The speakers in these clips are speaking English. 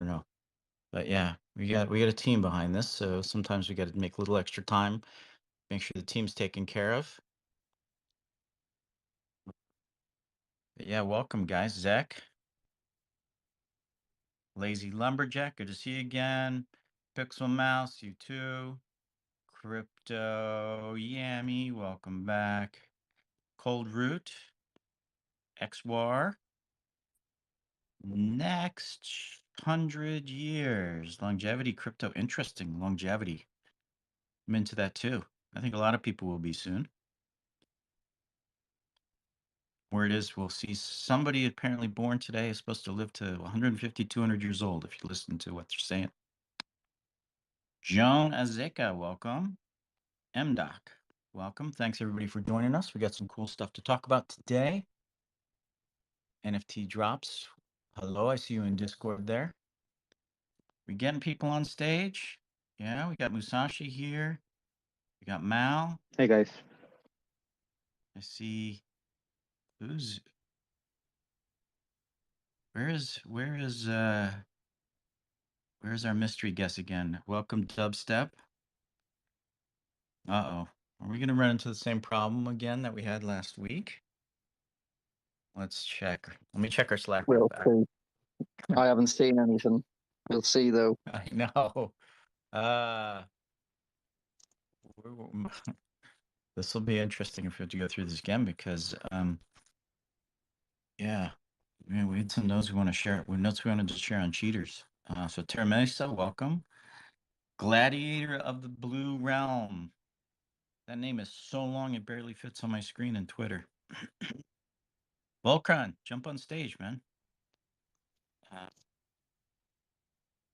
know. But yeah, we got a team behind this, so sometimes we got to make a little extra time, make sure the team's taken care of. But yeah, welcome guys, Zach, Lazy Lumberjack, good to see you again. Pixel Mouse, you too. Crypto Yammy, welcome back. Cold Root, XWAR. Next 100 years. Longevity crypto. Interesting. Longevity. I'm into that too. I think a lot of people will be soon. Word is we'll see somebody apparently born today is supposed to live to 150, 200 years old, if you listen to what they're saying. Joan Azeka, welcome. MDoc, welcome. Thanks everybody for joining us. We got some cool stuff to talk about today. NFT drops. Hello, I see you in Discord there. We getting people on stage? Yeah, we got Musashi here. We got Mal. Hey guys. I see who's where's our mystery guest again? Welcome, Dubstep. Uh-oh. Are we gonna run into the same problem again that we had last week? Let's check. Let me check our Slack real We'll fast. see. I haven't seen anything. We'll see though. I know. Uh this will be interesting if we have to go through this again because yeah. We had some notes we want to share. Notes we wanted to share on cheaters. So Terra Mesa, welcome. Gladiator of the Blue Realm. That name is so long it barely fits on my screen in Twitter. Volcron, jump on stage, man.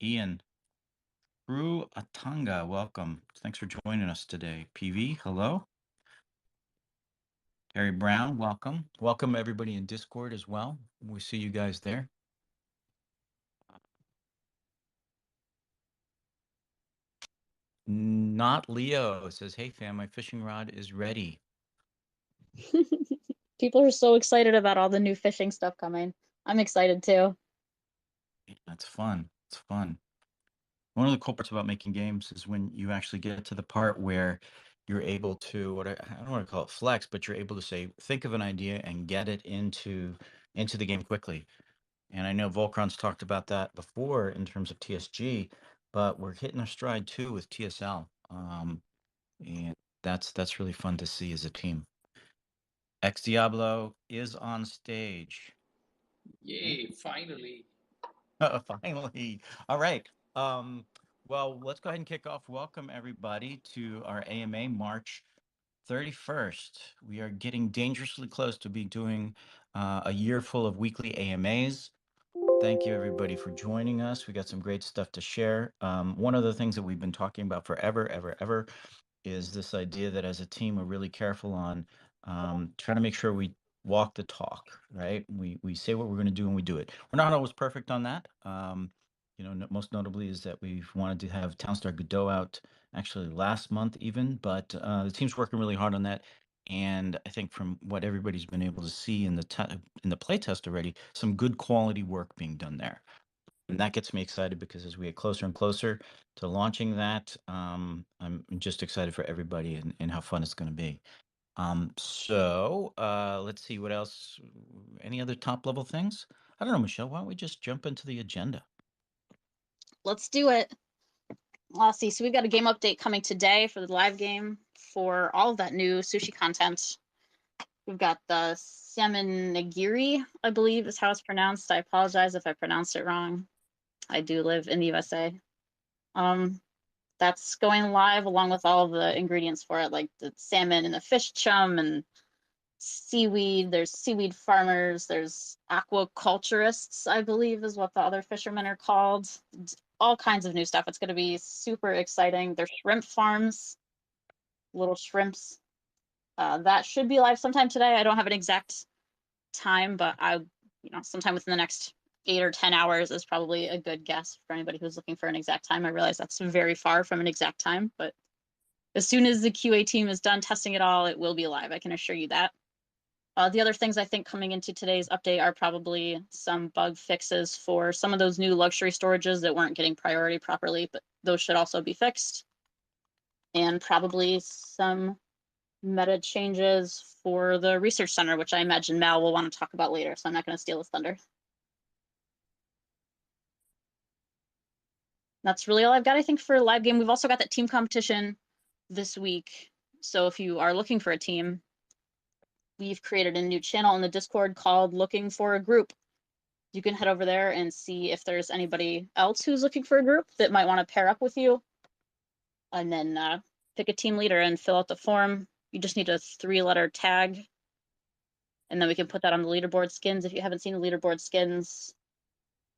Ian. Ru Atanga, welcome. Thanks for joining us today. PV, hello. Harry Brown, welcome. Welcome everybody in Discord as well. We see you guys there. Not Leo says, hey fam, my fishing rod is ready. People are so excited about all the new fishing stuff coming. I'm excited too. That's fun. It's fun. One of the cool parts about making games is when you actually get to the part where you're able to, I don't want to call it flex, but you're able to say, think of an idea and get it into the game quickly. And I know Volcron's talked about that before in terms of TSG, but we're hitting our stride too with TSL. And that's really fun to see as a team. Ex Diablo is on stage. Yay, finally. Finally. All right. Well, let's go ahead and kick off. Welcome everybody to our AMA March 31st. We are getting dangerously close to be doing a year full of weekly AMAs. Thank you everybody for joining us. We got some great stuff to share. One of the things that we've been talking about forever, ever, is this idea that as a team, we're really careful on trying to make sure we walk the talk, right? We say what we're going to do and we do it. We're not always perfect on that. Most notably is that we've wanted to have Townstar Godot out actually last month even, but the team's working really hard on that. And I think from what everybody's been able to see in the play test already, some good quality work being done there. And that gets me excited because as we get closer and closer to launching that, I'm just excited for everybody and how fun it's going to be. So let's see what else. Any other top level things? I don't know, Michelle. Why don't we just jump into the agenda? Let's do it. Let's see. So we've got a game update coming today for the live game for all of that new sushi content. We've got the salmon nigiri, I believe is how it's pronounced. I apologize if I pronounced it wrong. I do live in the USA. That's going live along with all of the ingredients for it, like the salmon and the fish chum and seaweed. There's seaweed farmers. There's aquaculturists, I believe is what the other fishermen are called. All kinds of new stuff. It's going to be super exciting. There's shrimp farms, little shrimps. That should be live sometime today. I don't have an exact time, but sometime within the next 8 or 10 hours is probably a good guess for anybody who's looking for an exact time. I realize that's very far from an exact time, but as soon as the QA team is done testing it all, it will be live. I can assure you that. The other things I think coming into today's update are probably some bug fixes for some of those new luxury storages that weren't getting priority properly, but those should also be fixed. And probably some meta changes for the research center, which I imagine Mal will want to talk about later, so I'm not going to steal his thunder. That's really all I've got, I think, for live game. We've also got that team competition this week. So if you are looking for a team, we've created a new channel in the Discord called Looking for a Group. You can head over there and see if there's anybody else who's looking for a group that might want to pair up with you. And then pick a team leader and fill out the form. You just need a 3-letter tag. And then we can put that on the leaderboard skins. If you haven't seen the leaderboard skins,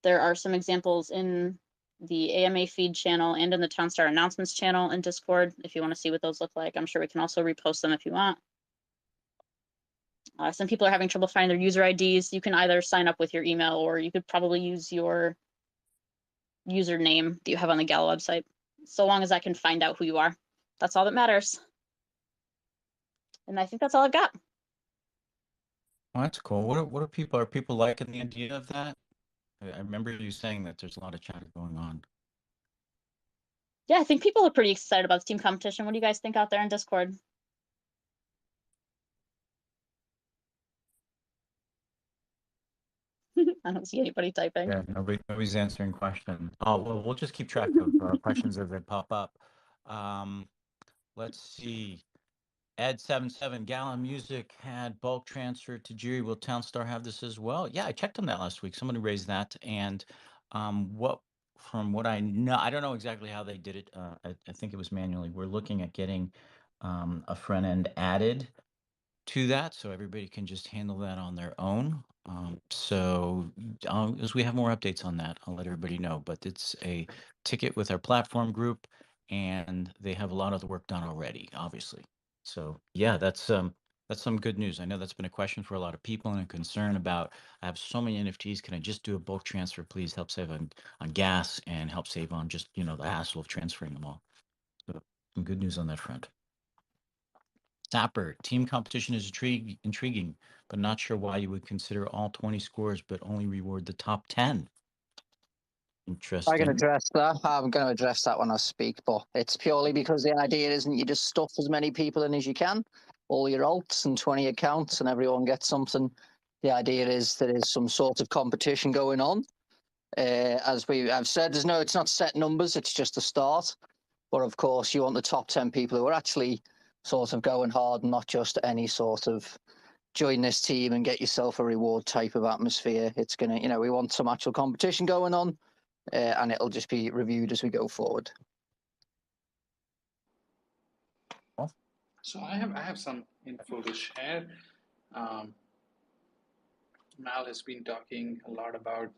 there are some examples in the AMA feed channel and in the Townstar announcements channel in Discord if you want to see what those look like. I'm sure we can also repost them if you want. Some people are having trouble finding their user IDs. You can either sign up with your email, or you could probably use your username that you have on the Gala website. So long as I can find out who you are. That's all that matters. And I think that's all I've got. Well, that's cool. Are people liking the idea of that? I remember you saying that there's a lot of chatter going on. Yeah, I think people are pretty excited about the team competition. What do you guys think out there in Discord? I don't see anybody typing. Yeah, nobody's answering questions. Oh, well, we'll just keep track of questions as they pop up. Let's see. Ed77, Gala Music had bulk transfer to Jiri. Will Townstar have this as well? Yeah, I checked on that last week. Somebody raised that. And from what I know, I don't know exactly how they did it. I think it was manually. We're looking at getting a front end added to that, so everybody can just handle that on their own. As we have more updates on that, I'll let everybody know. But it's a ticket with our platform group, and they have a lot of the work done already, obviously. So yeah, that's some good news. I know that's been a question for a lot of people and a concern about, I have so many NFTs, can I just do a bulk transfer, please? Help save on gas and help save on just, the hassle of transferring them all. So some good news on that front. Sapper, team competition is intriguing, but not sure why you would consider all 20 scores, but only reward the top 10. Interesting. I can address that. I'm going to address that when I speak, but it's purely because the idea isn't you just stuff as many people in as you can, all your alts and 20 accounts, and everyone gets something. The idea is there is some sort of competition going on. As I've said, it's not set numbers, it's just a start. But of course, you want the top 10 people who are actually sort of going hard, not just any sort of join this team and get yourself a reward type of atmosphere. It's going to, we want some actual competition going on, and it'll just be reviewed as we go forward. So I have some info to share. Mal has been talking a lot about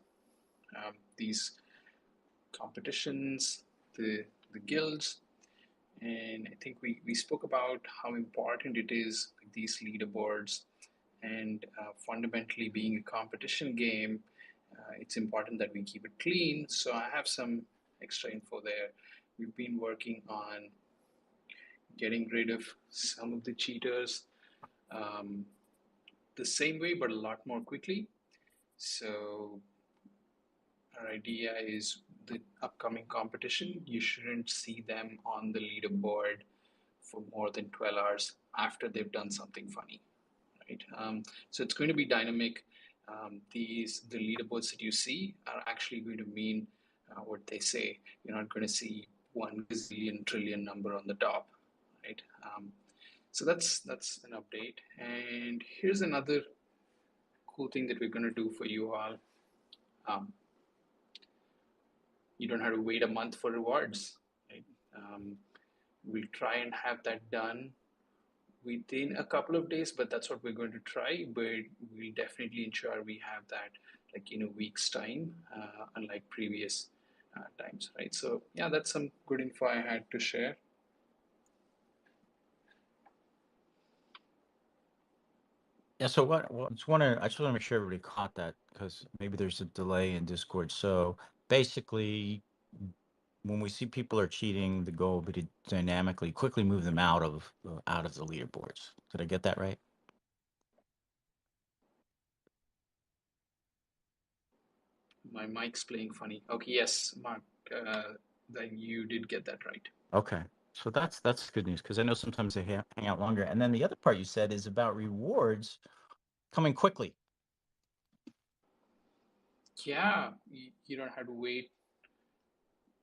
these competitions, the guilds, and I think we spoke about how important it is, like these leaderboards, and fundamentally being a competition game, it's important that we keep it clean. So I have some extra info there. We've been working on getting rid of some of the cheaters the same way, but a lot more quickly. So our idea is the upcoming competition, you shouldn't see them on the leaderboard for more than 12 hours after they've done something funny, right? So it's going to be dynamic. The leaderboards that you see are actually going to mean what they say. You're not going to see 1 gazillion trillion number on the top, right? So that's an update. And here's another cool thing that we're going to do for you all. You don't have to wait a month for rewards, right? We'll try and have that done within a couple of days, but that's what we're going to try. But we'll definitely ensure we have that like in a week's time, unlike previous times, right? So yeah, that's some good info I had to share. Yeah, so I just want to make sure everybody caught that, because maybe there's a delay in Discord. So basically, when we see people are cheating, the goal would be to dynamically quickly move them out of the leaderboards. Did I get that right? My mic's playing funny. Okay, yes, Mark, then you did get that right. Okay. So that's good news, because I know sometimes they hang out longer. And then the other part you said is about rewards coming quickly. Yeah, you don't have to wait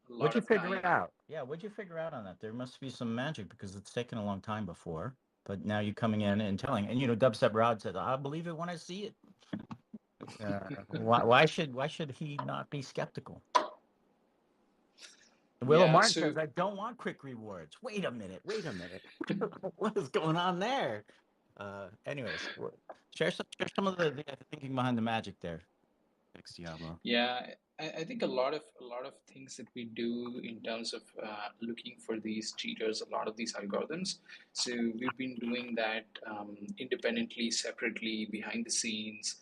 a lot What'd you of figure time. out? Yeah, what'd you figure out on that? There must be some magic, because it's taken a long time before, but now you're coming in and telling. And DubstepRod said, "I believe it when I see it." Why should he not be skeptical? Willow Yeah, Martin so says, "I don't want quick rewards." Wait a minute. What is going on there? Anyways, share some of the thinking behind the magic there, Ex Diablo. yeah, I think a lot of things that we do in terms of looking for these cheaters, a lot of these algorithms. So we've been doing that independently, separately, behind the scenes.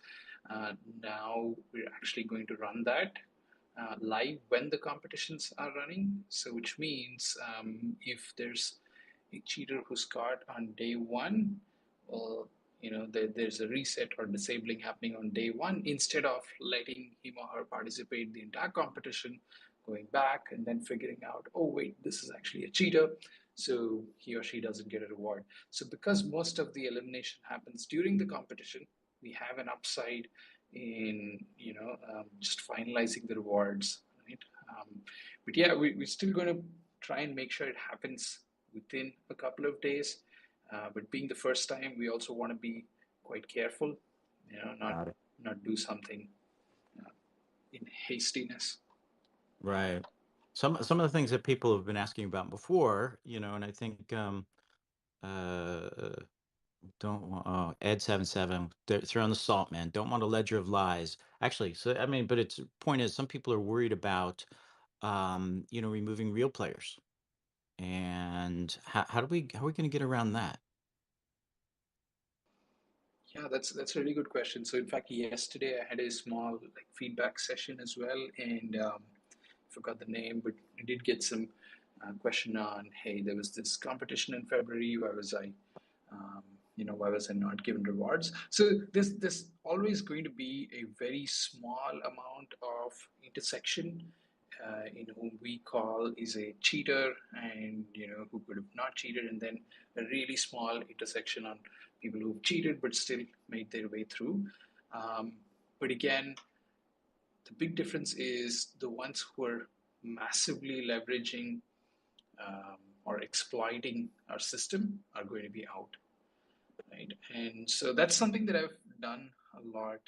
Now we're actually going to run that live when the competitions are running. So which means if there's a cheater who's caught on day one, well, there's a reset or disabling happening on day one, instead of letting him or her participate the entire competition, going back and then figuring out, oh wait, this is actually a cheater, so he or she doesn't get a reward. So because most of the elimination happens during the competition, we have an upside in just finalizing the rewards, right? But yeah, we're still going to try and make sure it happens within a couple of days. But being the first time, we also want to be quite careful, not Got it. not do something in hastiness. Right. Some of the things that people have been asking about before, and I think uh don't want, oh, Ed77, they're throwing the salt, man. Don't want a ledger of lies. Actually, so I mean, but its point is, some people are worried about removing real players. And how are we going to get around that? Yeah, that's a really good question. So in fact, yesterday I had a small feedback session as well, and forgot the name, but I did get some question on, hey, there was this competition in February. Um, why was I not given rewards? So there's always going to be a very small amount of intersection in whom we call is a cheater, and who could have not cheated, and then a really small intersection on people who've cheated but still made their way through. But again, the big difference is the ones who are massively leveraging or exploiting our system are going to be out, right? And so that's something that I've done a lot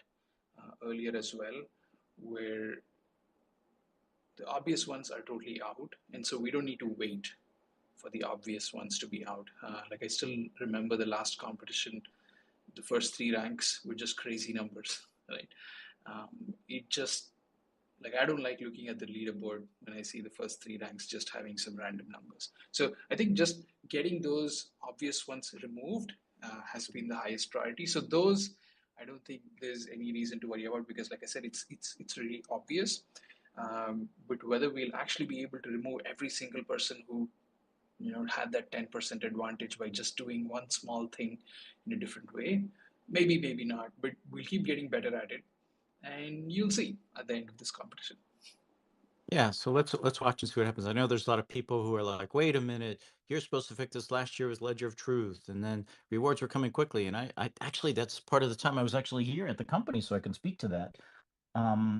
earlier as well, where the obvious ones are totally out, and so we don't need to wait for the obvious ones to be out. Like I still remember the last competition, the first three ranks were just crazy numbers, right? It just like I don't like looking at the leaderboard when I see the first three ranks just having some random numbers. So I think just getting those obvious ones removed has been the highest priority. So those I don't think there's any reason to worry about, because like I said, it's really obvious. But whether we'll actually be able to remove every single person who had that 10% advantage by just doing one small thing in a different way, maybe not, but we'll keep getting better at it, and you'll see at the end of this competition. Yeah, so let's watch and see what happens. I know there's a lot of people who are like, "Wait a minute, you're supposed to fix this. Last year was Ledger of Truth, and then rewards were coming quickly." And I actually, that's part of the time I was actually here at the company, so I can speak to that.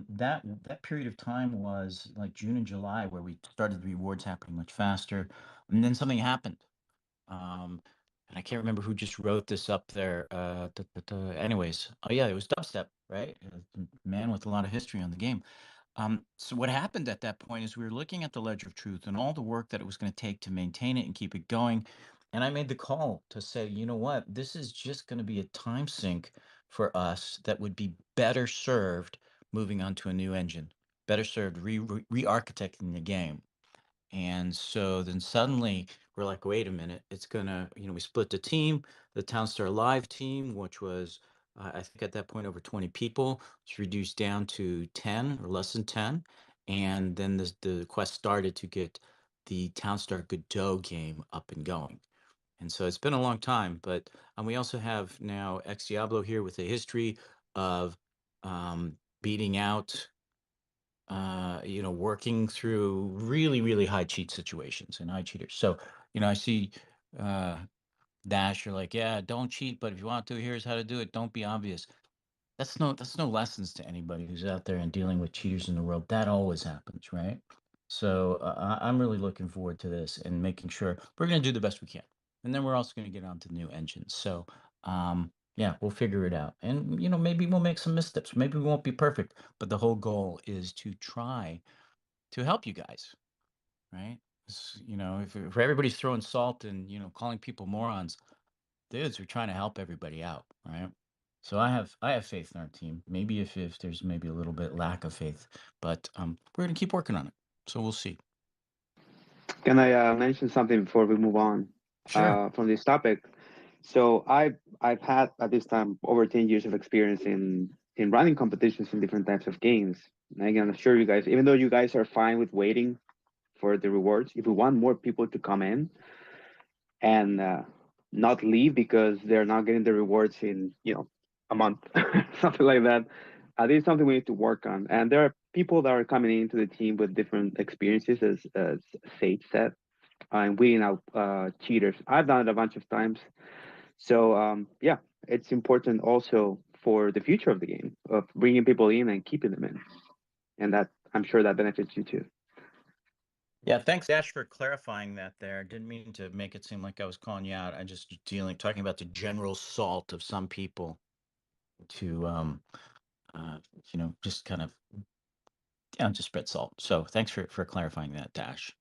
That period of time was like June and July, where we started the rewards happening much faster, and then something happened. And I can't remember who just wrote this up there. Anyways, oh yeah, it was Dubstep, right? The man with a lot of history on the game. So what happened at that point is we were looking at the Ledger of Truth and all the work that it was going to take to maintain it and keep it going. And I made the call to say, you know what, this is just going to be a time sink for us that would be better served moving on to a new engine, better served re-architecting the game. And so then suddenly we're like, wait a minute, it's gonna, we split the team, the Townstar Live team, which was, I think at that point over 20 people, it's reduced down to 10 or less than 10. And then the quest started to get the Townstar Godot game up and going. And so it's been a long time, but we also have now Ex Diablo here with a history of beating out working through really, really high cheat situations and high cheaters. So, I see Dash, you're like, yeah, don't cheat, but if you want to, here's how to do it. Don't be obvious. That's no lessons to anybody who's out there and dealing with cheaters in the world. That always happens, right? So I'm really looking forward to this and making sure we're going to do the best we can, and then we're also going to get onto new engines. So yeah, we'll figure it out, and maybe we'll make some missteps. Maybe we won't be perfect, but the whole goal is to try to help you guys, right? If everybody's throwing salt and calling people morons, dudes, we're trying to help everybody out, right? So I have faith in our team. Maybe if there's maybe a little bit lack of faith, but we're gonna keep working on it. So we'll see. Can I mention something before we move on Sure. from this topic? So I've had at this time over 10 years of experience in running competitions in different types of games. And I can assure you guys, even though you guys are fine with waiting for the rewards, if we want more people to come in and not leave because they're not getting the rewards in a month, something like that, this is something we need to work on. And there are people that are coming into the team with different experiences, as Sage said, and weeding out cheaters. I've done it a bunch of times. So yeah, it's important also for the future of the game of bringing people in and keeping them in, and that I'm sure that benefits you too. Yeah, thanks, Ash, for clarifying that there. Didn't mean to make it seem like I was calling you out. I just talking about the general salt of some people to just kind of just spread salt. So thanks for clarifying that, Dash.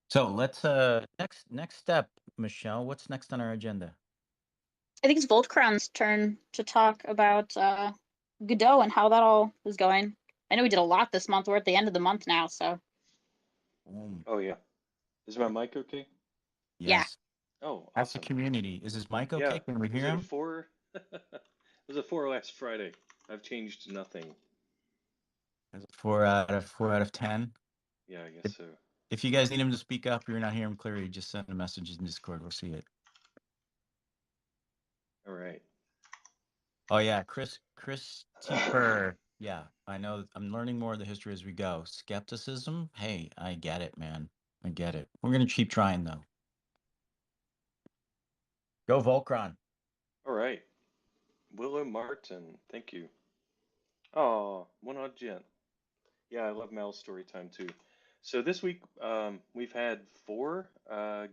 So let's next step, Michelle. What's next on our agenda? I think it's Voltcron's turn to talk about Godot and how that all is going. I know we did a lot this month. We're at the end of the month now, so Oh yeah. Is my mic okay? yeah. Yes. Oh, That's the awesome. community. Is his mic okay? Yeah. Can we Was hear it a him? 4? It was a 4 last Friday. I've changed nothing. Is it 4 out of 10? Yeah, I guess If, so. if you guys need him to speak up or you're not hearing him clearly, just send a message in Discord. We'll see it. All right. Oh yeah, Chris Teeper. Yeah, I know. I'm learning more of the history as we go. Skepticism. Hey, I get it, man. I get it. We're gonna keep trying though. Go Volcron. All right. Willow Martin, thank you. Oh, one odd gent. Yeah, I love Mal's story time too. So this week, we've had 4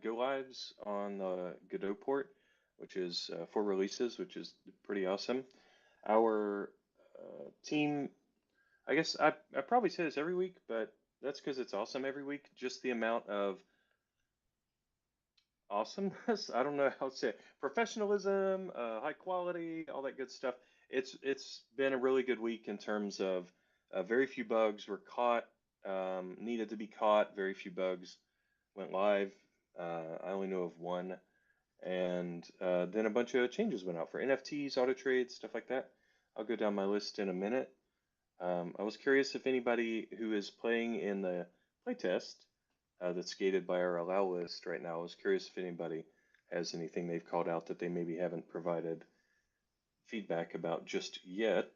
go lives on the Godot port, which is 4 releases, which is pretty awesome. Our team, I guess I probably say this every week, but that's because it's awesome every week. Just the amount of awesomeness, I don't know how to say it, professionalism, high quality, all that good stuff. It's been a really good week in terms of very few bugs were caught, needed to be caught. Very few bugs went live. I only know of one, and then a bunch of changes went out for NFTs, auto trades, stuff like that. I'll go down my list in a minute. I was curious if anybody who is playing in the playtest that's gated by our allow list right now. I was curious if anybody has anything they've called out that they maybe haven't provided feedback about just yet.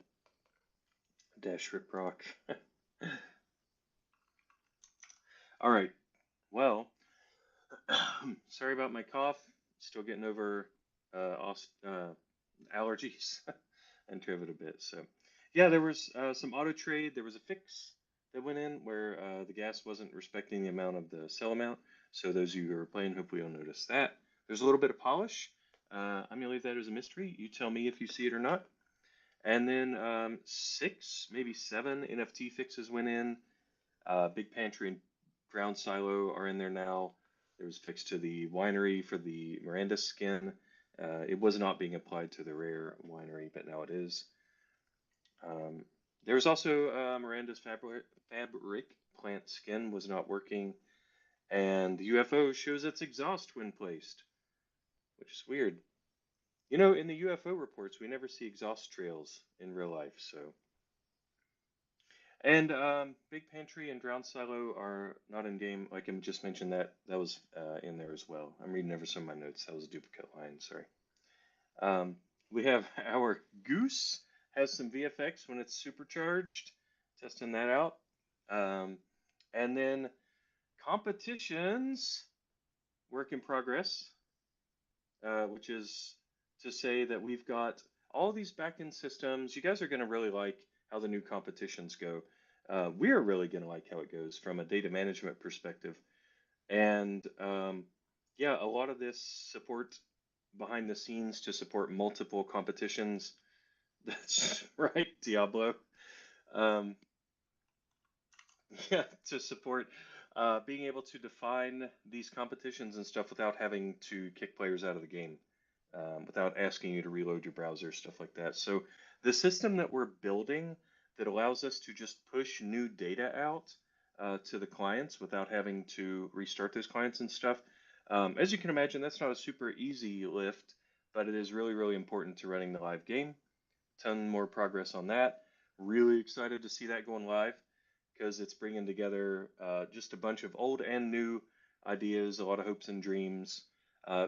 Dash Riprock. All right. Well, sorry about my cough. Still getting over allergies and COVID a bit. So, yeah, there was some auto trade. There was a fix that went in where the gas wasn't respecting the amount of the sell amount. So those of you who are playing, hopefully you'll notice that. There's a little bit of polish. I'm gonna leave that as a mystery. You tell me if you see it or not. And then 6, maybe 7 NFT fixes went in. Big Pantry and Ground Silo are in there now. There was a fix to the winery for the Miranda skin. It was not being applied to the rare winery, but now it is. There was also Miranda's fabric plant skin was not working, and the UFO shows its exhaust when placed, which is weird. You know, in the UFO reports, we never see exhaust trails in real life, so. And Big Pantry and Drowned Silo are not in game. Like I just mentioned, that was in there as well. I'm reading over some of my notes. That was a duplicate line. Sorry. We have our Goose has some VFX when it's supercharged. testing that out. And then competitions, work in progress, which is to say that we've got all these backend systems. You guys are going to really like how the new competitions go. We're really going to like how it goes from a data management perspective. And yeah, a lot of this support behind the scenes to support multiple competitions. That's right, Diablo. Um, yeah, to support being able to define these competitions and stuff without having to kick players out of the game, without asking you to reload your browser, stuff like that. So the system that we're building that allows us to just push new data out to the clients without having to restart those clients and stuff. As you can imagine, that's not a super easy lift, but it is really, really important to running the live game. Ton more progress on that. Really excited to see that going live because it's bringing together just a bunch of old and new ideas, a lot of hopes and dreams.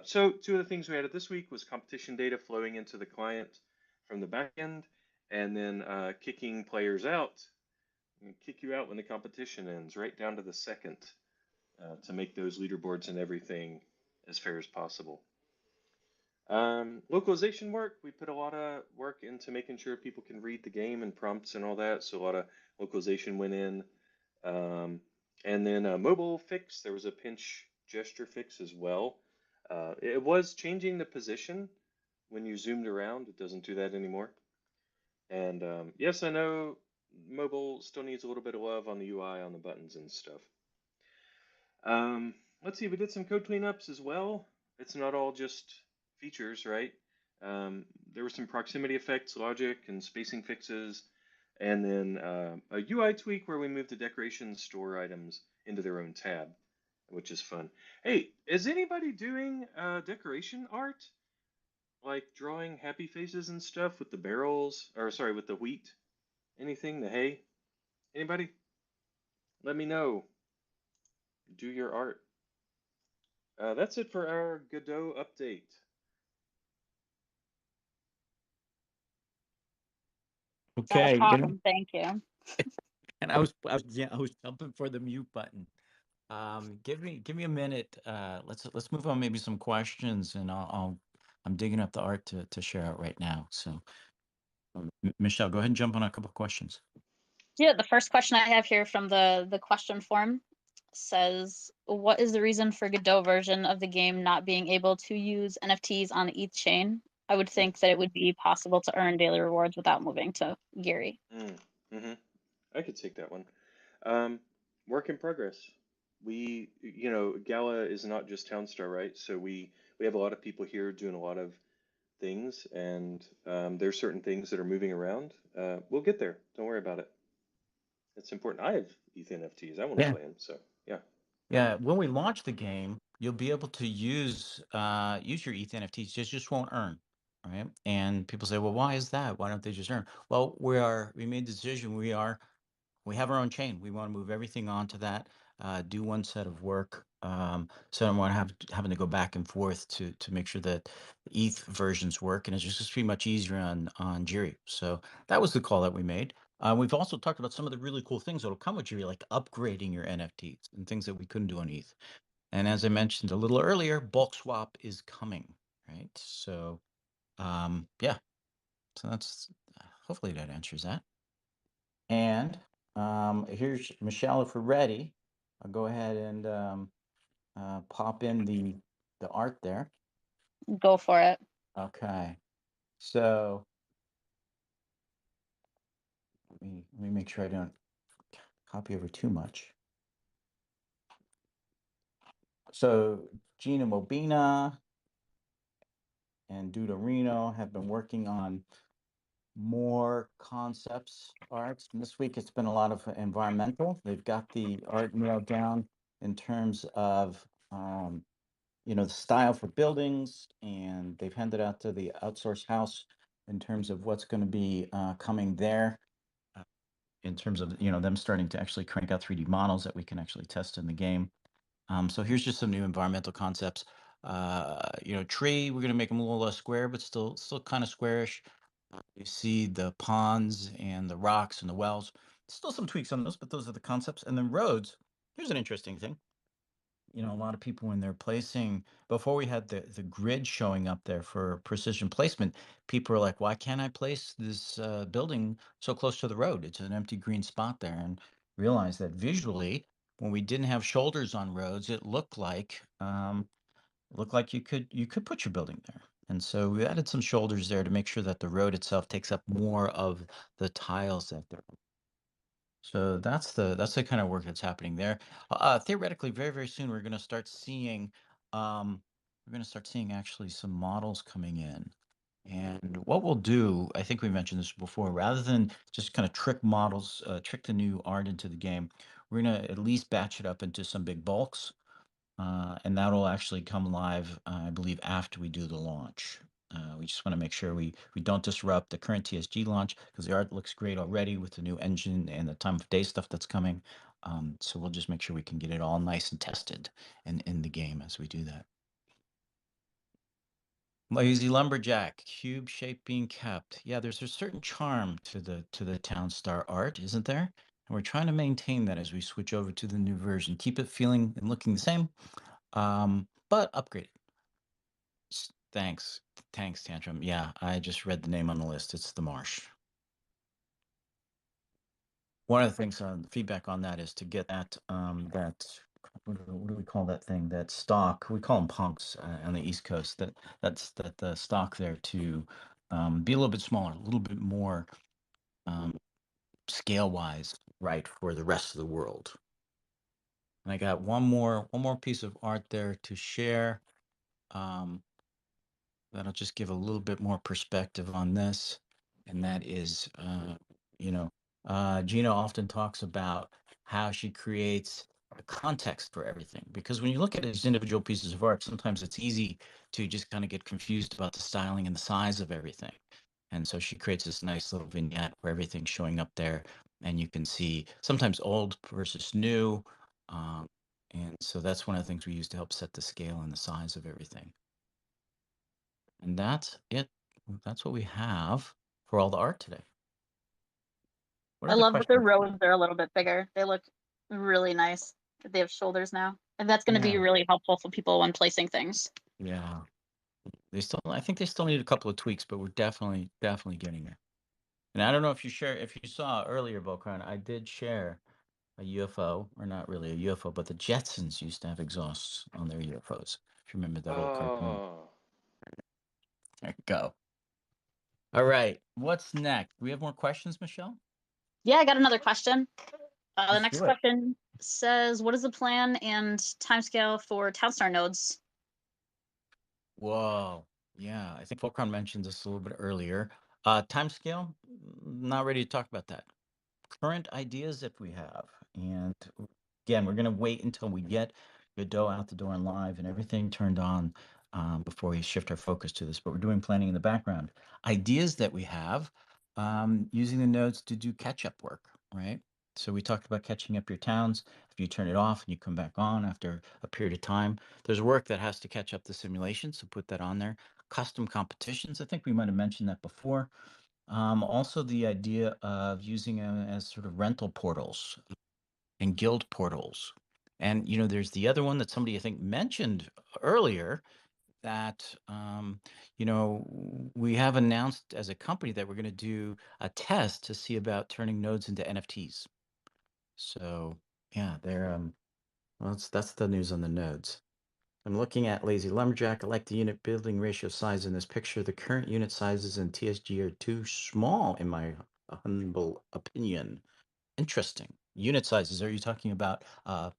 So two of the things we added this week was competition data flowing into the client from the back end, and then kicking players out. Kick you out when the competition ends, right down to the second, to make those leaderboards and everything as fair as possible. Localization work, we put a lot of work into making sure people can read the game and prompts and all that, so a lot of localization went in. And then a mobile fix, there was a pinch gesture fix as well. It was changing the position when you zoomed around. It doesn't do that anymore. And yes, I know mobile still needs a little bit of love on the UI, on the buttons and stuff. Let's see, we did some code cleanups as well. It's not all just features, right? There were some proximity effects, logic, and spacing fixes, and then a UI tweak where we moved the decoration store items into their own tab, which is fun. Hey, is anybody doing decoration art? Like drawing happy faces and stuff with the barrels, or sorry, with the wheat? Anything, the hay? Anybody? Let me know. Do your art. That's it for our Godot update. Okay, That's awesome. Thank you. and I was jumping for the mute button. Give me a minute. Let's move on. Maybe some questions, and I'm digging up the art to share out right now. So, Michelle, go ahead and jump on a couple of questions. Yeah, the first question I have here from the question form says, what is the reason for Godot version of the game not being able to use NFTs on the ETH chain? I would think that it would be possible to earn daily rewards without moving to Geary. I could take that one. Work in progress. We, Gala is not just Townstar, right? So we have a lot of people here doing a lot of things, and there's certain things that are moving around. We'll get there. Don't worry about it. It's important. I have ETH NFTs. I want to play them. So yeah. Yeah, when we launch the game, you'll be able to use your ETH NFTs. Just won't earn, right? And people say, well, why is that? Why don't they just earn? Well, we made the decision. We have our own chain. We want to move everything onto that, do one set of work. So I don't want to having to go back and forth to make sure that the ETH versions work, and it's just be much easier on Jiri. So that was the call that we made. We've also talked about some of the really cool things that'll come with Jiri, like upgrading your NFTs and things that we couldn't do on ETH. And as I mentioned a little earlier, bulk swap is coming, right? So, yeah. So that's hopefully that answers that. And here's Michelle. If we're ready, I'll go ahead and pop in the art there. Go for it. Okay. So let me make sure I don't copy over too much. So Gina Mobina and Dudorino have been working on more concepts arts. And this week it's been a lot of environmental. They've got the art nailed down in terms of the style for buildings, and they've handed out to the outsource house in terms of what's going to be coming there, in terms of them starting to actually crank out 3D models that we can actually test in the game. So here's just some new environmental concepts. Tree, we're going to make them a little less square, but still kind of squarish. You see the ponds and the rocks and the wells. Still some tweaks on those, but those are the concepts. And then roads. Here's an interesting thing. You know, a lot of people when they're placing, before we had the grid showing up there for precision placement, people are like, why can't I place this building so close to the road? It's an empty green spot there. And realize that visually, when we didn't have shoulders on roads, it looked like you could put your building there. And so we added some shoulders there to make sure that the road itself takes up more of the tiles that there. So that's the kind of work that's happening there. Theoretically, very, very soon we're gonna start seeing actually some models coming in. And what we'll do, I think we mentioned this before, rather than just kind of trick models, trick the new art into the game, we're gonna at least batch it up into some big bulks. And that'll actually come live, I believe, after we do the launch. We just want to make sure we don't disrupt the current TSG launch because the art looks great already with the new engine and the time of day stuff that's coming. So we'll just make sure we can get it all nice and tested in the game as we do that. Lazy Lumberjack, cube shape being kept. Yeah, there's a certain charm to the Townstar art, isn't there? And we're trying to maintain that as we switch over to the new version. Keep it feeling and looking the same, but upgrade it. Thanks. Thanks, Tantrum. Yeah, I just read the name on the list. It's the Marsh. One of the things on the feedback on that is to get that what do we call that thing? That stock. We call them punks on the East Coast. That's the stock there to be a little bit smaller, a little bit more scale wise, right, for the rest of the world. And I got one more piece of art there to share. That'll just give a little bit more perspective on this. And that is, Gina often talks about how she creates a context for everything. Because when you look at these individual pieces of art, sometimes it's easy to just kind of get confused about the styling and the size of everything. And so she creates this nice little vignette where everything's showing up there. And you can see sometimes old versus new. And so that's one of the things we use to help set the scale and the size of everything. And that's it. That's what we have for all the art today. What I are the love that the questions? roads are a little bit bigger. They look really nice. They have shoulders now. And that's going to be Yeah. really helpful for people when placing things. Yeah. I think they still need a couple of tweaks, but we're definitely getting there. And I don't know if you saw earlier, Volcron, I did share a UFO, or not really a UFO, but the Jetsons used to have exhausts on their UFOs. If you remember that old cartoon. Oh, There you go. All right. What's next? Do we have more questions, Michelle? Yeah, I got another question. The Let's next do it. question says, what is the plan and timescale for Townstar nodes? Whoa. Yeah, I think Volcron mentioned this a little bit earlier. Timescale, not ready to talk about that. Current ideas that we have. And again, we're going to wait until we get Godot out the door and live and everything turned on before we shift our focus to this. But we're doing planning in the background. Ideas that we have using the nodes to do catch-up work, right? So we talked about catching up your towns. If you turn it off and you come back on after a period of time, there's work that has to catch up the simulation. So put that on there. Custom competitions. I think we might have mentioned that before. Also, the idea of using them as sort of rental portals and guild portals. And, there's the other one that somebody I think mentioned earlier that, we have announced as a company that we're going to do a test to see about turning nodes into NFTs. So, yeah, well, that's the news on the nodes. I'm looking at Lazy Lumberjack. I like the unit building ratio size in this picture. The current unit sizes in TSG are too small, in my humble opinion. Interesting. Unit sizes. Are you talking about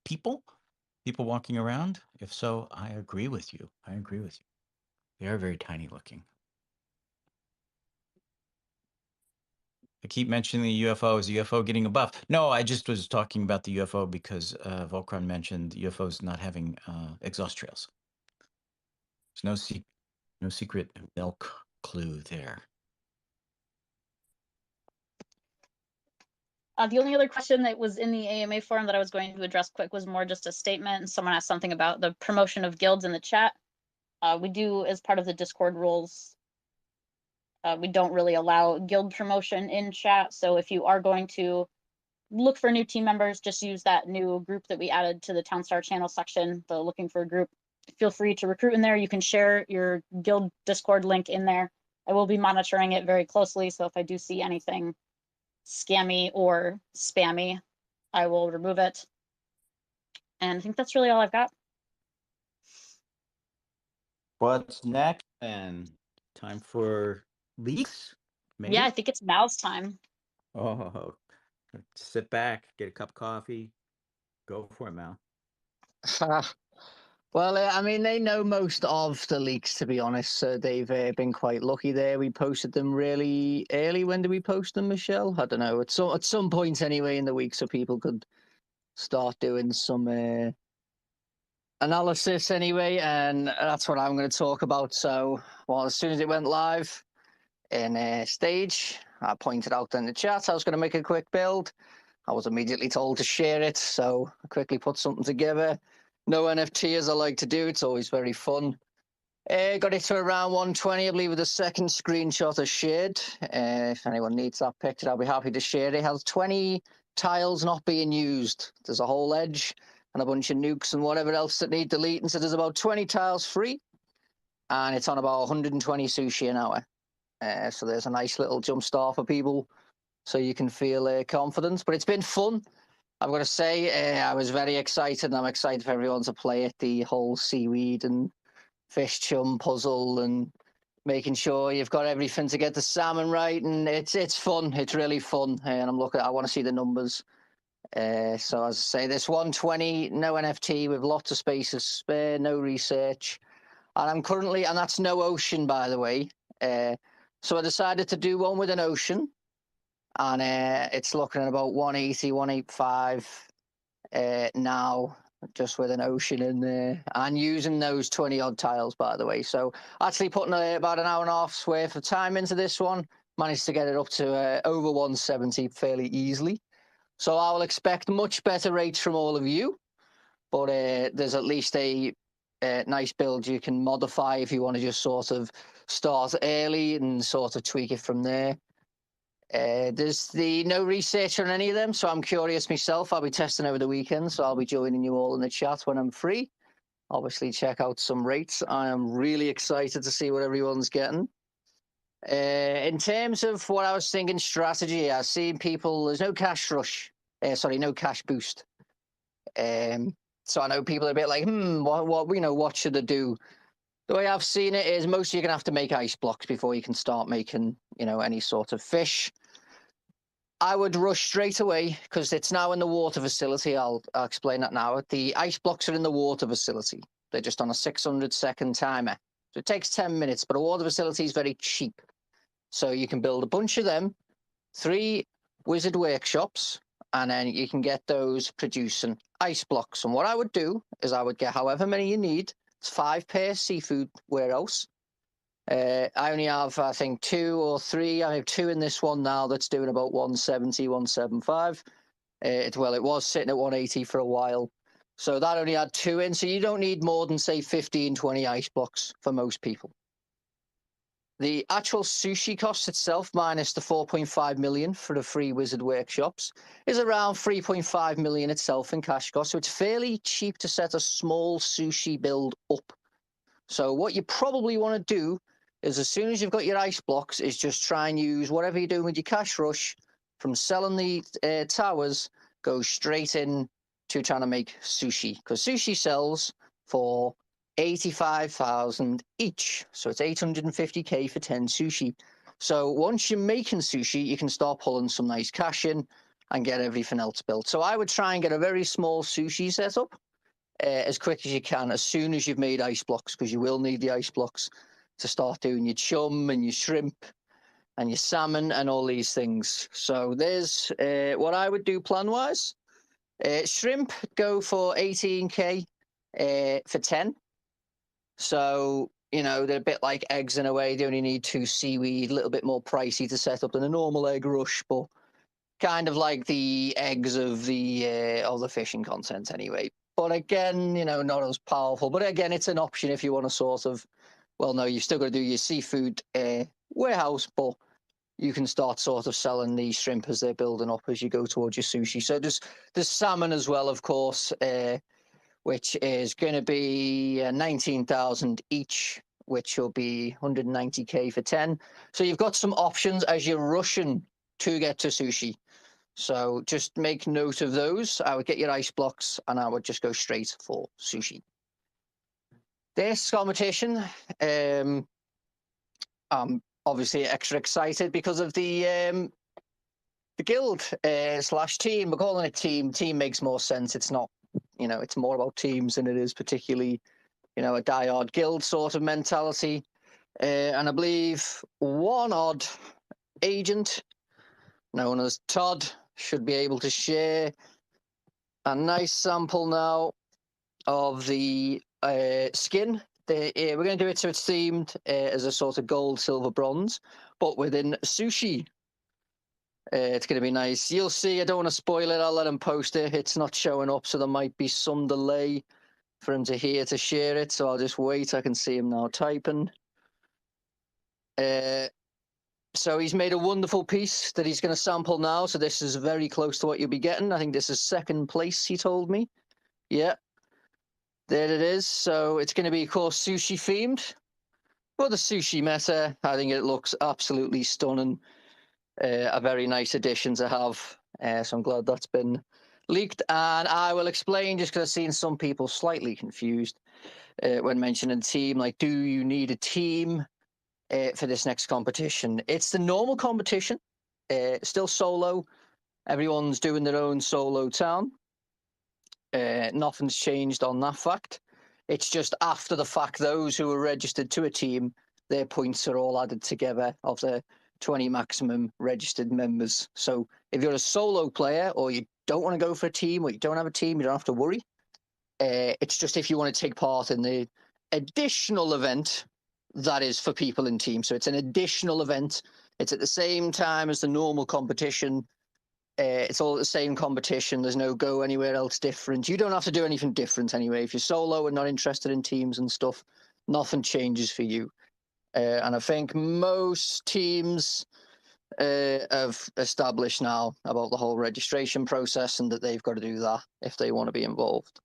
people? People walking around? If so, I agree with you. They are very tiny looking. I keep mentioning the UFO. Is the UFO getting a buff? No, I just was talking about the UFO because Volcron mentioned UFOs not having exhaust trails. There's no secret milk clue there. The only other question that was in the AMA forum that I was going to address quick was more just a statement. And someone asked something about the promotion of guilds in the chat. We do, as part of the Discord rules, we don't really allow guild promotion in chat. So if you are going to look for new team members, just use that new group that we added to the Townstar channel section, the looking for a group. Feel free to recruit in there. You can share your guild Discord link in there. I will be monitoring it very closely, so if I do see anything scammy or spammy, I will remove it. And I think that's really all I've got. What's next? And time for leaks? Maybe? Yeah, I think it's Mal's time. Oh, sit back, get a cup of coffee. Go for it, Mal. Well, I mean, they know most of the leaks, to be honest. So they've been quite lucky there. We posted them really early. When did we post them, Michelle? I don't know. At some point anyway in the week, so people could start doing some analysis anyway. And that's what I'm going to talk about. So, well, as soon as it went live in stage, I pointed out in the chat I was going to make a quick build. I was immediately told to share it, so I quickly put something together. No NFT, as I like to do. It's always very fun. Got it to around 120, I believe, with the second screenshot I shared. If anyone needs that picture, I'll be happy to share it. It has 20 tiles not being used. There's a whole edge and a bunch of nukes and whatever else that need deleting. So there's about 20 tiles free, and it's on about 120 sushi an hour. So there's a nice little jump start for people, so you can feel confidence. But it's been fun. I've got to say, I was very excited, and I'm excited for everyone to play it. The whole seaweed and fish chum puzzle and making sure you've got everything to get the salmon right, and it's fun. It's really fun, and I want to see the numbers. So as I say, this 120, no NFT with lots of spaces spare, no research, and I'm currently, and that's no ocean, by the way. So I decided to do one with an ocean. And it's looking at about 180, 185 now, just with an ocean in there. And using those 20-odd tiles, by the way. So actually putting about an hour and a half's worth of time into this one. Managed to get it up to over 170 fairly easily. So I will expect much better rates from all of you. But there's at least a nice build you can modify if you want to just sort of start early and sort of tweak it from there. There's no research on any of them, so I'm curious myself. I'll be testing over the weekend, so I'll be joining you all in the chat when I'm free. Obviously, check out some rates. I am really excited to see what everyone's getting. In terms of what I was thinking strategy, I've seen people, there's no cash rush. No cash boost. So I know people are a bit like, what should I do? The way I've seen it is mostly you're going to have to make ice blocks before you can start making, any sort of fish. I would rush straight away because it's now in the water facility. I'll explain that now. The ice blocks are in the water facility. They're just on a 600-second timer. So it takes 10 minutes, but a water facility is very cheap. So you can build a bunch of them, 3 wizard workshops, and then you can get those producing ice blocks. And what I would do is I would get however many you need. It's 5 per seafood warehouse. I only have, I think, 2 or 3. I have 2 in this one now that's doing about 170, 175. It was sitting at 180 for a while. So that only had 2 in. So you don't need more than, say, 15, 20 ice blocks for most people. The actual sushi cost itself, minus the 4.5 million for the free wizard workshops, is around 3.5 million itself in cash cost. So it's fairly cheap to set a small sushi build up. So what you probably want to do is, as soon as you've got your ice blocks, is just try and use whatever you're doing with your cash rush from selling the towers, go straight in to trying to make sushi. Because sushi sells for 85,000 each. So it's 850k for 10 sushi. So once you're making sushi, you can start pulling some nice cash in and get everything else built. So I would try and get a very small sushi setup as quick as you can, as soon as you've made ice blocks, because you will need the ice blocks to start doing your chum and your shrimp and your salmon and all these things. So there's what I would do plan-wise. Shrimp go for 18k for 10. So, they're a bit like eggs in a way. They only need 2 seaweed, a little bit more pricey to set up than a normal egg rush, but kind of like the eggs of the fishing content anyway. But again, not as powerful. But again, it's an option if you want to sort of, you've still got to do your seafood warehouse, but you can start sort of selling the shrimp as they're building up as you go towards your sushi. So there's salmon as well, of course, which is going to be 19,000 each, which will be 190k for 10. So you've got some options as you're rushing to get to sushi. So just make note of those. I would get your ice blocks and I would just go straight for sushi. This competition, I'm obviously extra excited because of the guild slash team. We're calling it team. Team makes more sense. It's not, it's more about teams than it is particularly, a diehard guild sort of mentality. And I believe one odd agent known as Todd should be able to share a nice sample now of the skin. We're going to do it so it's themed as a sort of gold, silver, bronze, but within sushi. It's going to be nice. You'll see. I don't want to spoil it. I'll let him post it. It's not showing up, so there might be some delay for him to share it. So I'll just wait. I can see him now typing. So he's made a wonderful piece that he's going to sample now. So this is very close to what you'll be getting. I think this is second place, he told me. Yeah, there it is. So it's going to be, of course, sushi themed. For the sushi meta, I think it looks absolutely stunning. A very nice addition to have. So I'm glad that's been leaked. And I will explain, just because I've seen some people slightly confused when mentioning team. Like, do you need a team for this next competition? It's the normal competition, still solo. Everyone's doing their own solo town. Nothing's changed on that fact. It's just after the fact, those who are registered to a team, their points are all added together of the 20 maximum registered members. So if you're a solo player or you don't want to go for a team or you don't have a team, you don't have to worry. It's just if you want to take part in the additional event that is for people in teams. So it's an additional event. It's at the same time as the normal competition. It's all at the same competition. There's no go anywhere else different. You don't have to do anything different anyway. If you're solo and not interested in teams and stuff, nothing changes for you. And I think most teams have established now about the whole registration process and that they've got to do that if they want to be involved.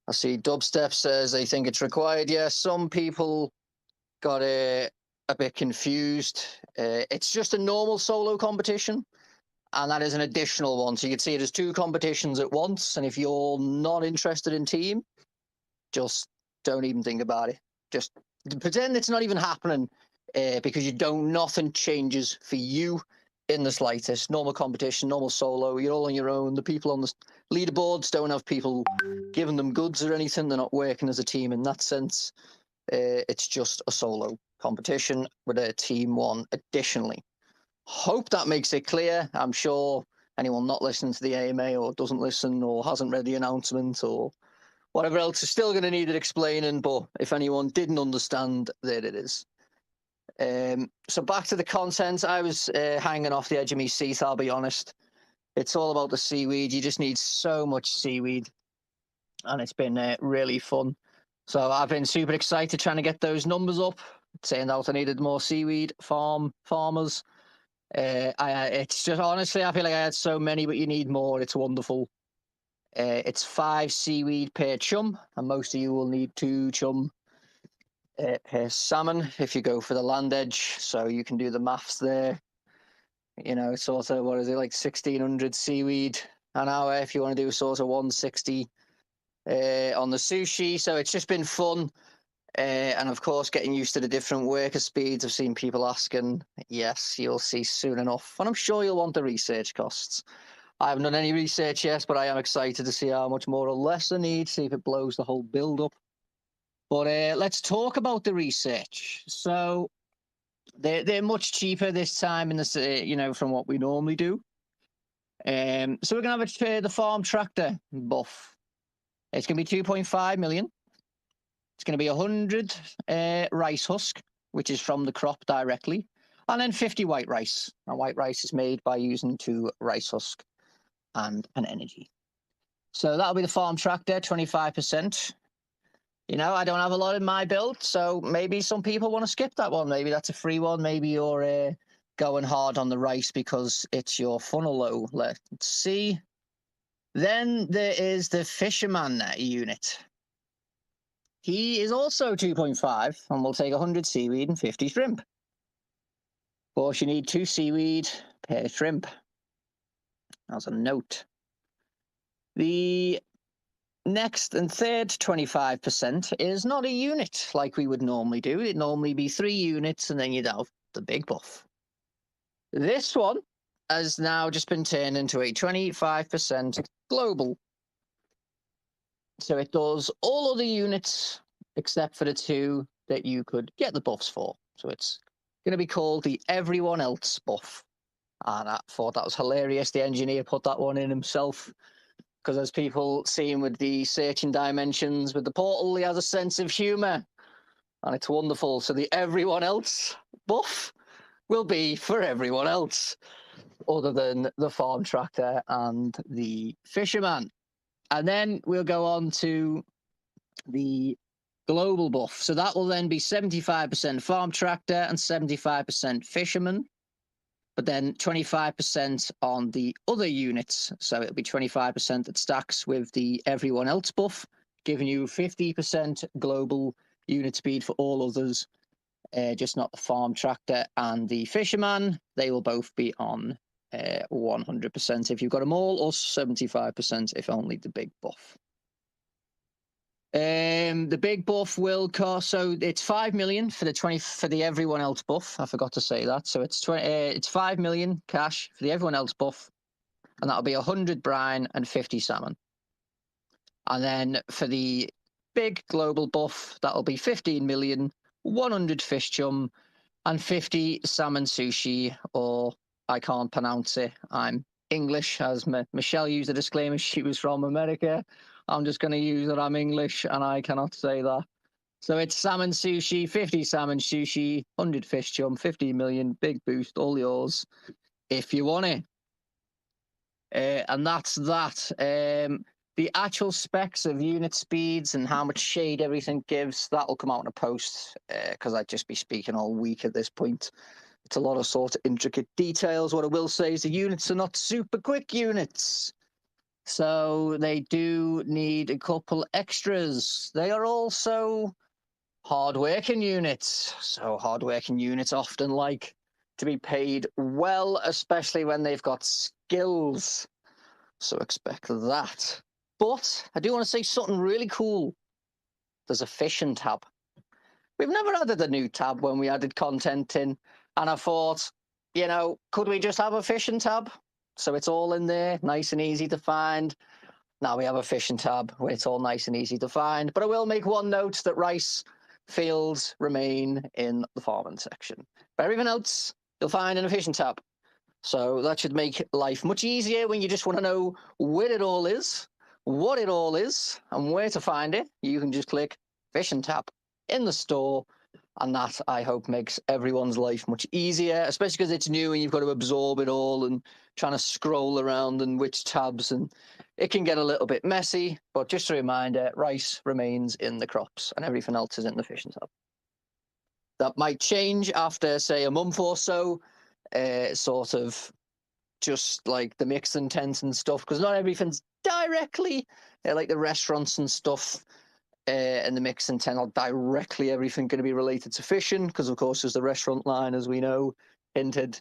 I see Dubstep says they think it's required. Yeah, some people got a bit confused. It's just a normal solo competition, and that is an additional one. So you can see it as two competitions at once. And if you're not interested in team, just don't even think about it. Just pretend it's not even happening because nothing changes for you in the slightest. Normal competition, normal solo, you're all on your own. The people on the leaderboards don't have people giving them goods or anything. They're not working as a team in that sense. It's just a solo competition with a team one additionally. Hope that makes it clear. I'm sure anyone not listening to the AMA or doesn't listen or hasn't read the announcement or whatever else is still going to need it explaining, but if anyone didn't understand, there it is. So back to the content. I was hanging off the edge of my seat, I'll be honest. It's all about the seaweed. You just need so much seaweed, and it's been really fun. So I've been super excited trying to get those numbers up. It turned out I needed more seaweed farmers. It's just, honestly, I feel like I had so many, but you need more. It's wonderful. It's 5 seaweed per chum, and most of you will need 2 chum per salmon if you go for the land edge. So you can do the maths there. Sort of, what is it, like 1,600 seaweed an hour if you want to do sort of 160 on the sushi. So it's just been fun. And of course, getting used to the different worker speeds. I've seen people asking. Yes, you'll see soon enough. And I'm sure you'll want the research costs. I haven't done any research yet, but I am excited to see how much more or less I need, see if it blows the whole build up. But let's talk about the research. So they're much cheaper this time in this, from what we normally do. So we're gonna have the farm tractor buff. It's gonna be 2.5 million. It's gonna be 100 rice husk, which is from the crop directly, and then 50 white rice. Now, white rice is made by using 2 rice husk and an energy. So that'll be the farm tractor, 25%. I don't have a lot in my build, so maybe some people want to skip that one. Maybe that's a free one. Maybe you're going hard on the rice because it's your funnel low. Let's see. Then there is the Fisherman unit. He is also 2.5 and will take 100 seaweed and 50 shrimp. Of course, you need 2 seaweed per shrimp. As a note. The next and third 25% is not a unit like we would normally do. It'd normally be 3 units and then you'd have the big buff. This one has now just been turned into a 25% global. So it does all other units except for the 2 that you could get the buffs for. So it's going to be called the Everyone Else buff. And I thought that was hilarious. The engineer put that one in himself. Because as people seen with the searching dimensions with the portal, he has a sense of humour. And it's wonderful. So the Everyone Else buff will be for everyone else other than the farm tractor and the fisherman. And then we'll go on to the global buff. So that will then be 75% farm tractor and 75% fisherman. But then 25% on the other units. So it'll be 25% that stacks with the Everyone Else buff, giving you 50% global unit speed for all others, just not the farm tractor and the fisherman. They will both be on 100% if you've got them all, or 75% if only the big buff. The big buff will cost, so it's 5 million for the Everyone Else buff. I forgot to say that. So it's 5 million cash for the Everyone Else buff, and that'll be 100 brine and 50 salmon. And then for the big global buff, that'll be 15 million, 100 fish chum, and 50 salmon sushi, or I can't pronounce it. I'm English, as Michelle used a disclaimer. She was from America. I'm just going to use that I'm English and I cannot say that. So it's salmon sushi, 50 salmon sushi, 100 fish chum, 15 million, big boost, all yours if you want it. And that's that. The actual specs of unit speeds and how much shade everything gives, that'll come out in a post because I'd just be speaking all week at this point. It's a lot of sort of intricate details. What I will say is the units are not super quick units. So they do need a couple extras. They are also hard-working units. So hard-working units often like to be paid well, especially when they've got skills. So expect that. But I do want to say something really cool. There's a fishing tab. We've never added a new tab when we added content in. And I thought, you know, could we just have a fishing tab? So it's all in there, nice and easy to find. Now we have a fishing tab where it's all nice and easy to find. But I will make one note that rice fields remain in the farming section. But everything else, you'll find in a fishing tab. So that should make life much easier when you just want to know where it all is, what it all is, and where to find it. You can just click fishing tab in the store. And that, I hope, makes everyone's life much easier, especially because it's new and you've got to absorb it all and trying to scroll around and which tabs. And it can get a little bit messy. But just a reminder, rice remains in the crops and everything else is in the fishing tab. That might change after, say, a month or so, sort of just like the mixing tents and stuff, because not everything's directly like the restaurants and stuff. And the mix and 10 are directly everything going to be related to fishing because, of course, there's the restaurant line, as we know, hinted.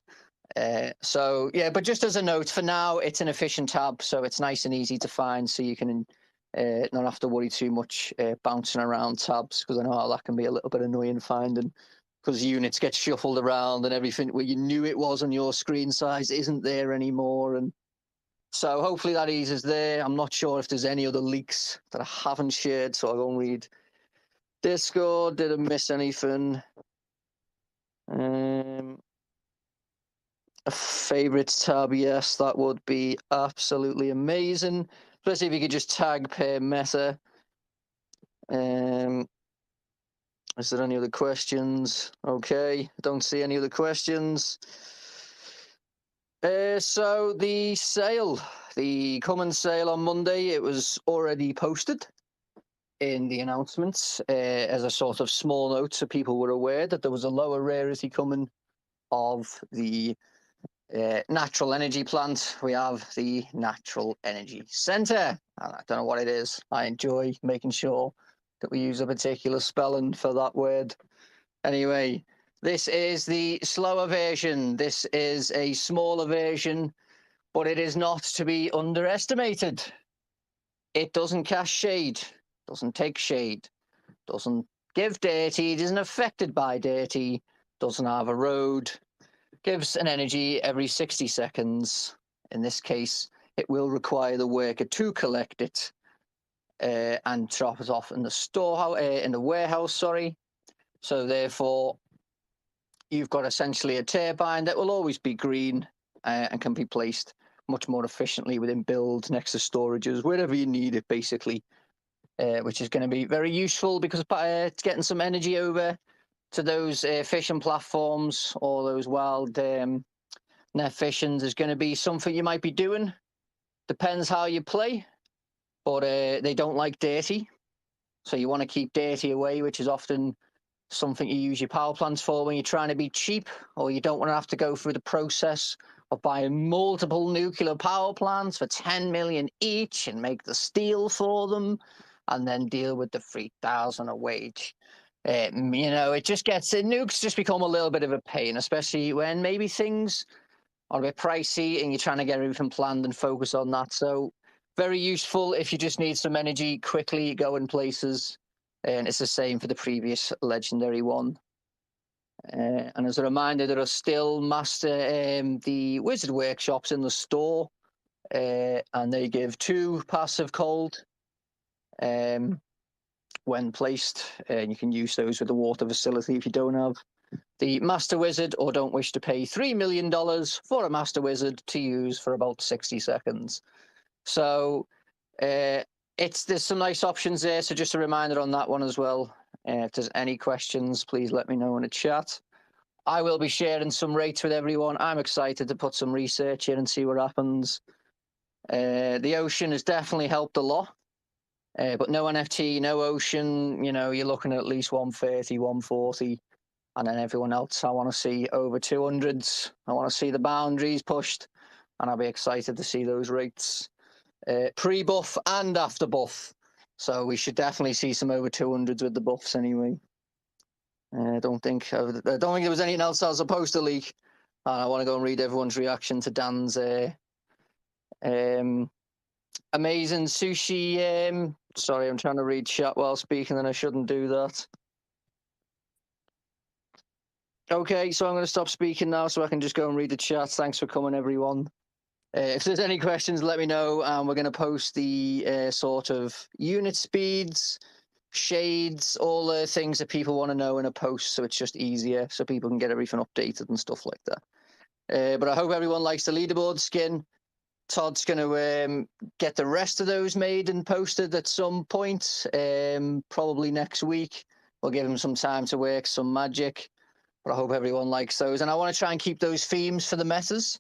So, yeah, but just as a note, for now, it's in a fishing tab, so it's nice and easy to find, so you can not have to worry too much bouncing around tabs, because I know how that can be a little bit annoying finding, because units get shuffled around and everything where you knew it was on your screen size isn't there anymore. And so hopefully that eases there. I'm not sure if there's any other leaks that I haven't shared, so I'll go and read Discord. Did I miss anything? A favorites tab, yes, that would be absolutely amazing. Especially if you could just tag per meta. Is there any other questions? Okay, I don't see any other questions. So the sale, the common sale on Monday, it was already posted in the announcements as a sort of small note so people were aware that there was a lower rarity coming of the natural energy plant, we have the Natural Energy Center. And I don't know what it is. I enjoy making sure that we use a particular spelling for that word. Anyway, this is the slower version. This is a smaller version, but it is not to be underestimated. It doesn't cast shade, doesn't take shade, doesn't give dirty, it isn't affected by dirty, doesn't have a road, gives an energy every 60 seconds. In this case, it will require the worker to collect it and drop it off in the storehouse, in the warehouse, sorry. So therefore, you've got essentially a turbine that will always be green and can be placed much more efficiently within builds, next to storages, wherever you need it, basically, which is going to be very useful because it's getting some energy over to those fishing platforms or those wild net fishing is going to be something you might be doing. Depends how you play, but they don't like dirty. So you want to keep dirty away, which is often something you use your power plants for when you're trying to be cheap, or you don't want to have to go through the process of buying multiple nuclear power plants for 10 million each and make the steel for them and then deal with the 3,000 a wage. It just gets nukes just become a little bit of a pain, especially when maybe things are a bit pricey and you're trying to get everything planned and focus on that. So very useful if you just need some energy quickly going places. And it's the same for the previous legendary one. And as a reminder, there are still the wizard workshops in the store, and they give 2 passive cold when placed, and you can use those with the water facility if you don't have the Master Wizard or don't wish to pay $3 million for a Master Wizard to use for about 60 seconds. So there's some nice options there, so just a reminder on that one as well. If there's any questions, please let me know in the chat. I will be sharing some rates with everyone. I'm excited to put some research in and see what happens. The ocean has definitely helped a lot. But no NFT, no ocean, you're looking at least 130, 140. And then everyone else, I want to see over 200s. I want to see the boundaries pushed. And I'll be excited to see those rates. Pre-buff and after buff. So we should definitely see some over 200s with the buffs anyway. I don't think there was anything else I was supposed to leak. And I want to go and read everyone's reaction to Dan's amazing sushi. Sorry, I'm trying to read chat while speaking, and I shouldn't do that. Okay, so I'm going to stop speaking now so I can just go and read the chat. Thanks for coming, everyone. If there's any questions, let me know. We're going to post the sort of unit speeds, shades, all the things that people want to know in a post, so it's just easier so people can get everything updated and stuff like that. But I hope everyone likes the leaderboard skin. Todd's going to get the rest of those made and posted at some point, probably next week. We'll give him some time to work some magic, but I hope everyone likes those. And I want to try and keep those themes for the metas.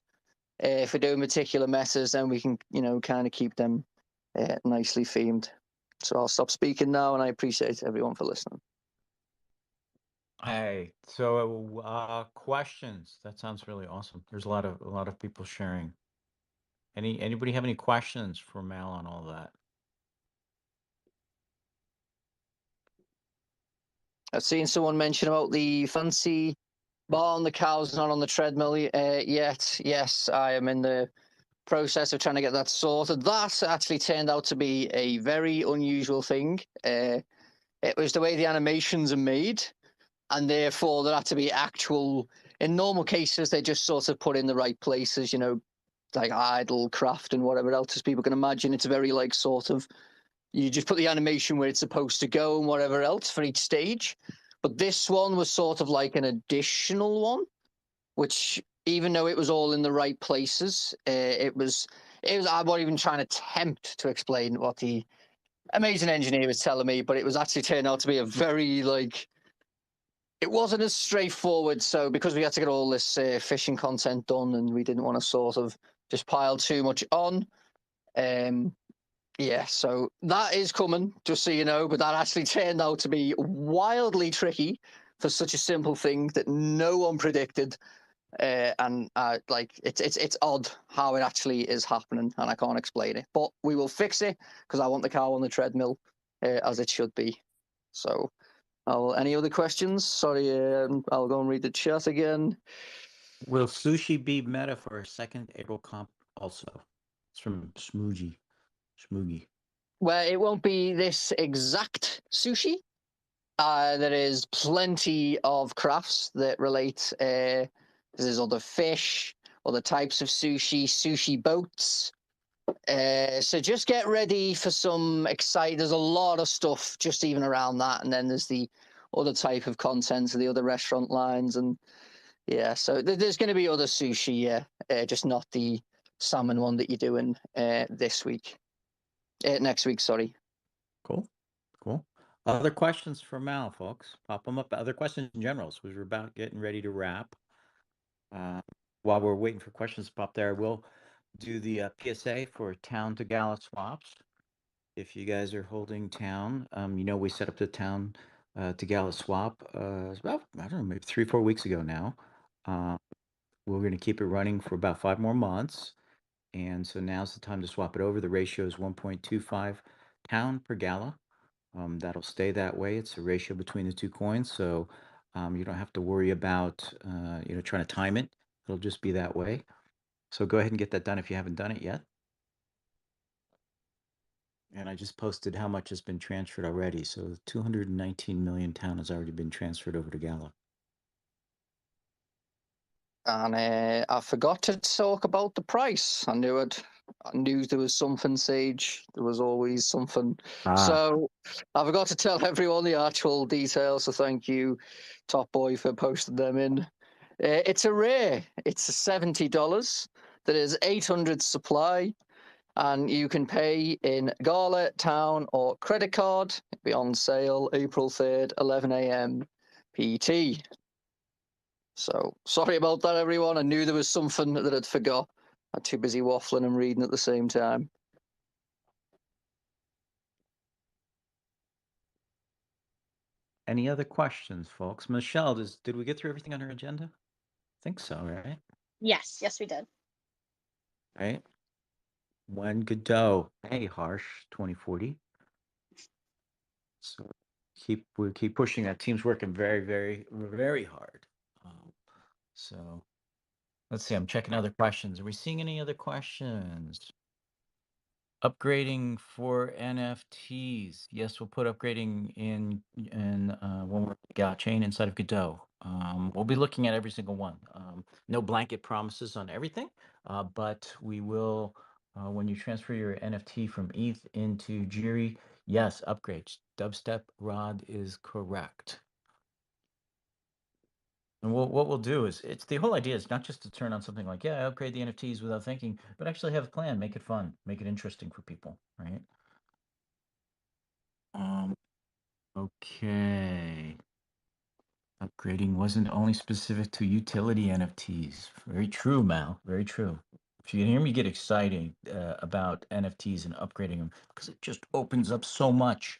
If we're doing particular metas, then we can, kind of keep them nicely themed. So I'll stop speaking now, and I appreciate everyone for listening. Hey, so questions. That sounds really awesome. There's a lot of people sharing. Anybody have any questions for Mal on all that? I've seen someone mention about the fancy barn. The cow's not on the treadmill yet. Yes, I am in the process of trying to get that sorted. That actually turned out to be a very unusual thing. It was the way the animations are made, and therefore there had to be actual. In normal cases, they just sort of put in the right places, like idle craft and whatever else, as people can imagine. It's very like sort of, you just put the animation where it's supposed to go and whatever else for each stage. But this one was sort of like an additional one, which even though it was all in the right places, it was. I'm not even trying to attempt to explain what the amazing engineer was telling me, but it was actually turned out to be a very it wasn't as straightforward. So because we had to get all this fishing content done, and we didn't want to sort of just pile too much on. Yeah, so that is coming, just so you know, but that actually turned out to be wildly tricky for such a simple thing that no one predicted. and like it's odd how it actually is happening, and I can't explain it. But we will fix it because I want the car on the treadmill as it should be. So, any other questions? Sorry, I'll go and read the chat again. Will sushi be meta for a second April comp also? It's from Smoogie. Well, it won't be this exact sushi. There is plenty of crafts that relate. There's other fish, other types of sushi boats. So just get ready for some exciting. There's a lot of stuff just even around that, and then there's the other type of content, the other restaurant lines, and yeah. So there's going to be other sushi, yeah, just not the salmon one that you're doing this week. Next week, sorry. Cool. Other questions for Mal, folks? Pop them up. Other questions in general. So we're about getting ready to wrap. While we're waiting for questions to pop there, we'll do the PSA for town to Gala swaps. If you guys are holding town, we set up the town to Gala swap about, I don't know, maybe 3-4 weeks ago now. We're going to keep it running for about 5 more months. And so now's the time to swap it over. The ratio is 1.25 town per Gala. That'll stay that way. It's a ratio between the two coins. So you don't have to worry about, trying to time it. It'll just be that way. So go ahead and get that done if you haven't done it yet. And I just posted how much has been transferred already. So 219 million town has already been transferred over to Gala. And I forgot to talk about the price. I knew there was something, Sage. There was always something. So I forgot to tell everyone the actual details. So thank you, Top Boy, for posting them in. It's a rare. It's $70. There is 800 supply, and you can pay in Gala, Town, or credit card. It'll be on sale April 3rd, 11 a.m. PT. So sorry about that, everyone. I knew there was something that I'd forgot. I'm too busy waffling and reading at the same time. Any other questions, folks? Michelle, did we get through everything on our agenda? I think so, right? Yes, we did. Right. When Godot, hey, Harsh 2040. So we keep pushing. That team's working very, very, very hard. So let's see. I'm checking other questions. Are we seeing any other questions? Upgrading for NFTs. Yes, we'll put upgrading in when we're got chain inside of Godot. We'll be looking at every single one. No blanket promises on everything, but we will when you transfer your NFT from ETH into Jiri. Yes, upgrades. DubstepRod is correct. And what we'll do is, it's the whole idea is not just to turn on something like, yeah, upgrade the NFTs without thinking, but actually have a plan, make it fun, make it interesting for people, right? Okay. Upgrading wasn't only specific to utility NFTs. Very true, Mal. Very true. If you can hear me get excited about NFTs and upgrading them, because it just opens up so much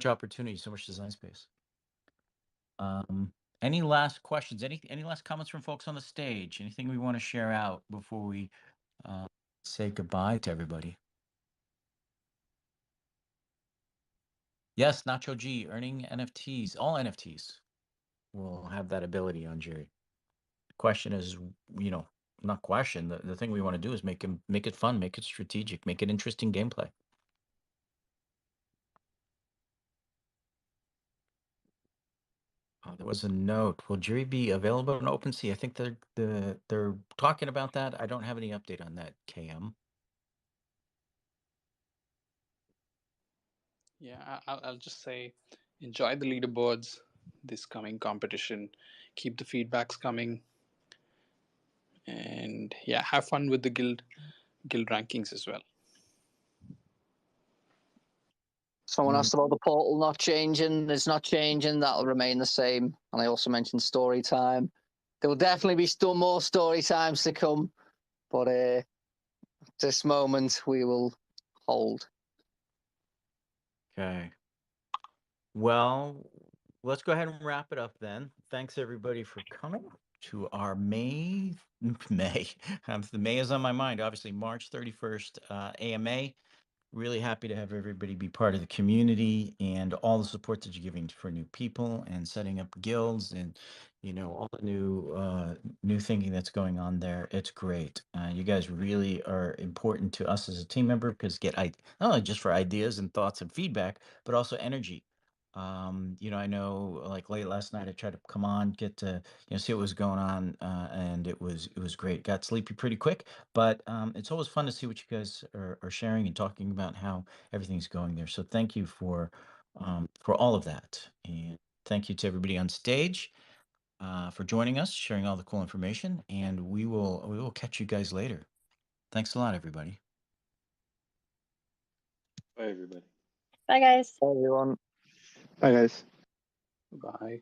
opportunity, so much design space. Any last questions? Any last comments from folks on the stage? Anything we want to share out before we say goodbye to everybody? Yes, Nacho G, earning NFTs. All NFTs will have that ability on Jerry. The question is, not question. The thing we want to do is make it fun, make it strategic, make it interesting gameplay. There was a note. Will Jury be available on OpenSea? I think they're talking about that. I don't have any update on that, KM. Yeah, I'll just say enjoy the leaderboards this coming competition. Keep the feedbacks coming. And yeah, have fun with the guild rankings as well. Someone asked about the portal not changing. It's not changing. That'll remain the same. And I also mentioned story time. There will definitely be still more story times to come. But at this moment, we will hold. Okay. Well, let's go ahead and wrap it up then. Thanks everybody for coming. to our May. The May is on my mind. Obviously, March 31st AMA. Really happy to have everybody be part of the community and all the support that you're giving for new people and setting up guilds and all the new thinking that's going on there. It's great. You guys really are important to us as a team member because not only just for ideas and thoughts and feedback, but also energy. I know like late last night I tried to come on, get to see what was going on, and it was great. Got sleepy pretty quick, but it's always fun to see what you guys are sharing and talking about how everything's going there. So thank you for all of that, and thank you to everybody on stage for joining us, sharing all the cool information, and we will catch you guys later. Thanks a lot, everybody. Bye, everybody. Bye, guys. Everyone. Bye, guys. Bye.